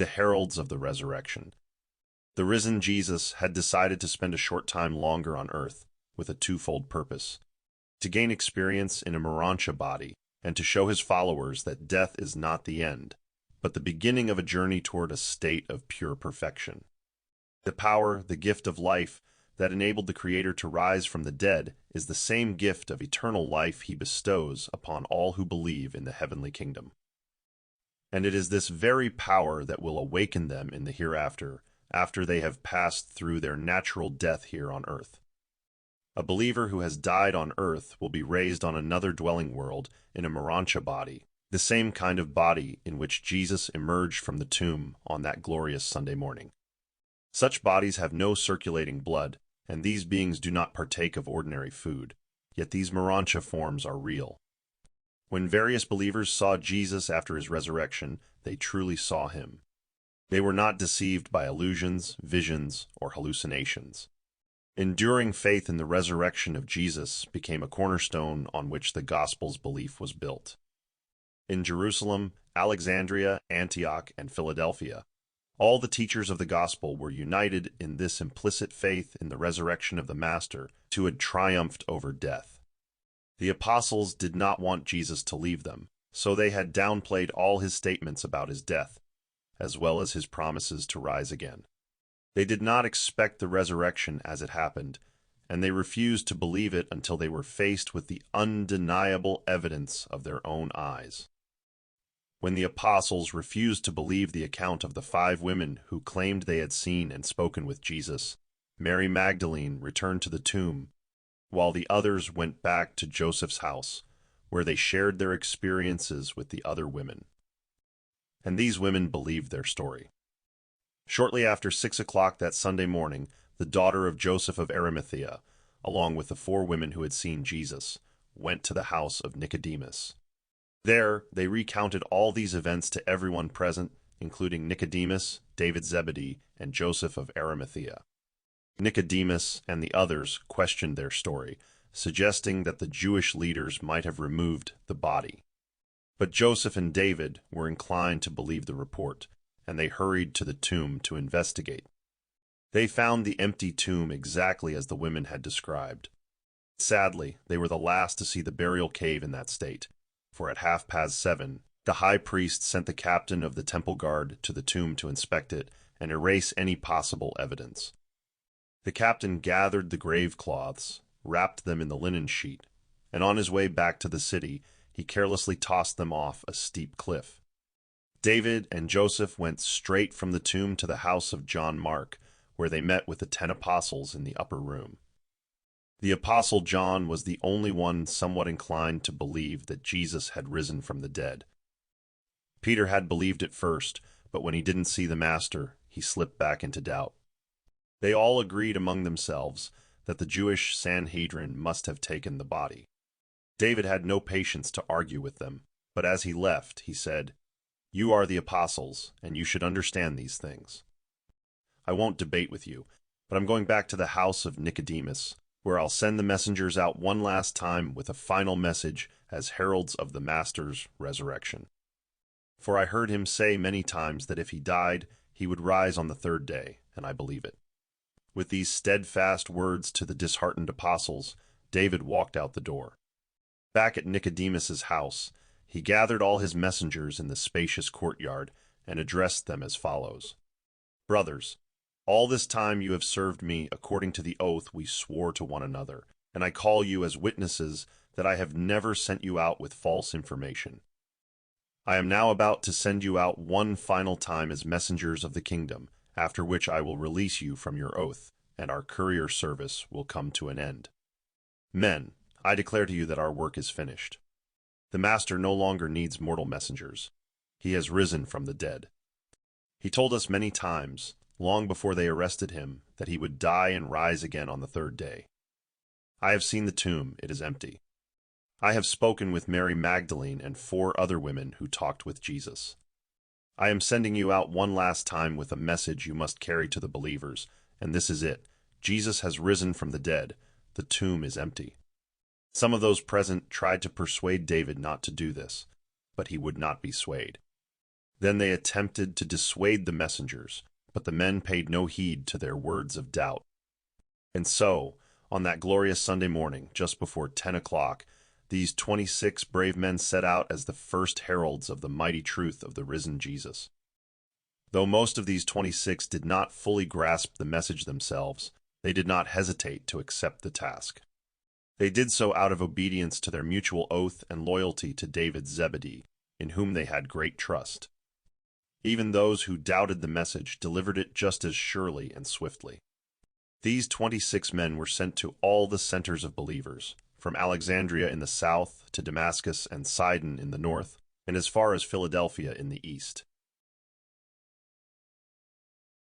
the heralds of the resurrection. The risen Jesus had decided to spend a short time longer on earth with a twofold purpose: to gain experience in a morontia body and to show his followers that death is not the end, but the beginning of a journey toward a state of pure perfection. The power, the gift of life, that enabled the Creator to rise from the dead is the same gift of eternal life he bestows upon all who believe in the heavenly kingdom. And it is this very power that will awaken them in the hereafter, after they have passed through their natural death here on earth. A believer who has died on earth will be raised on another dwelling world in a morontia body, the same kind of body in which Jesus emerged from the tomb on that glorious Sunday morning. Such bodies have no circulating blood, and these beings do not partake of ordinary food, yet these morontia forms are real. When various believers saw Jesus after his resurrection, they truly saw him. They were not deceived by illusions, visions, or hallucinations. Enduring faith in the resurrection of Jesus became a cornerstone on which the gospel's belief was built. In Jerusalem, Alexandria, Antioch, and Philadelphia, all the teachers of the gospel were united in this implicit faith in the resurrection of the Master who had triumphed over death. The apostles did not want Jesus to leave them, so they had downplayed all his statements about his death, as well as his promises to rise again. They did not expect the resurrection as it happened, and they refused to believe it until they were faced with the undeniable evidence of their own eyes. When the apostles refused to believe the account of the 5 women who claimed they had seen and spoken with Jesus, Mary Magdalene returned to the tomb, while the others went back to Joseph's house, where they shared their experiences with the other women. And these women believed their story. Shortly after 6 o'clock that Sunday morning, the daughter of Joseph of Arimathea, along with the 4 women who had seen Jesus, went to the house of Nicodemus. There, they recounted all these events to everyone present, including Nicodemus, David Zebedee, and Joseph of Arimathea. Nicodemus and the others questioned their story, suggesting that the Jewish leaders might have removed the body. But Joseph and David were inclined to believe the report, and they hurried to the tomb to investigate. They found the empty tomb exactly as the women had described. Sadly, they were the last to see the burial cave in that state, for at 7:30, the high priest sent the captain of the temple guard to the tomb to inspect it and erase any possible evidence. The captain gathered the grave cloths, wrapped them in the linen sheet, and on his way back to the city, he carelessly tossed them off a steep cliff. David and Joseph went straight from the tomb to the house of John Mark, where they met with the 10 apostles in the upper room. The apostle John was the only one somewhat inclined to believe that Jesus had risen from the dead. Peter had believed it first, but when he didn't see the Master, he slipped back into doubt. They all agreed among themselves that the Jewish Sanhedrin must have taken the body. David had no patience to argue with them, but as he left, he said, "You are the apostles, and you should understand these things. I won't debate with you, but I'm going back to the house of Nicodemus, where I'll send the messengers out one last time with a final message as heralds of the Master's resurrection. For I heard him say many times that if he died, he would rise on the 3rd day, and I believe it." With these steadfast words to the disheartened apostles, David walked out the door. Back at Nicodemus's house, he gathered all his messengers in the spacious courtyard and addressed them as follows: "Brothers, all this time you have served me according to the oath we swore to one another, and I call you as witnesses that I have never sent you out with false information. I am now about to send you out one final time as messengers of the kingdom, after which I will release you from your oath, and our courier service will come to an end. Men, I declare to you that our work is finished. The Master no longer needs mortal messengers. He has risen from the dead. He told us many times, long before they arrested him, that he would die and rise again on the 3rd day. I have seen the tomb, it is empty. I have spoken with Mary Magdalene and 4 other women who talked with Jesus. I am sending you out one last time with a message you must carry to the believers, and this is it: Jesus has risen from the dead. The tomb is empty." Some of those present tried to persuade David not to do this, but he would not be swayed. Then they attempted to dissuade the messengers, but the men paid no heed to their words of doubt. And so, on that glorious Sunday morning, just before 10 o'clock, these 26 brave men set out as the first heralds of the mighty truth of the risen Jesus. Though most of these 26 did not fully grasp the message themselves, they did not hesitate to accept the task. They did so out of obedience to their mutual oath and loyalty to David Zebedee, in whom they had great trust. Even those who doubted the message delivered it just as surely and swiftly. These 26 men were sent to all the centers of believers, from Alexandria in the south to Damascus and Sidon in the north, and as far as Philadelphia in the east.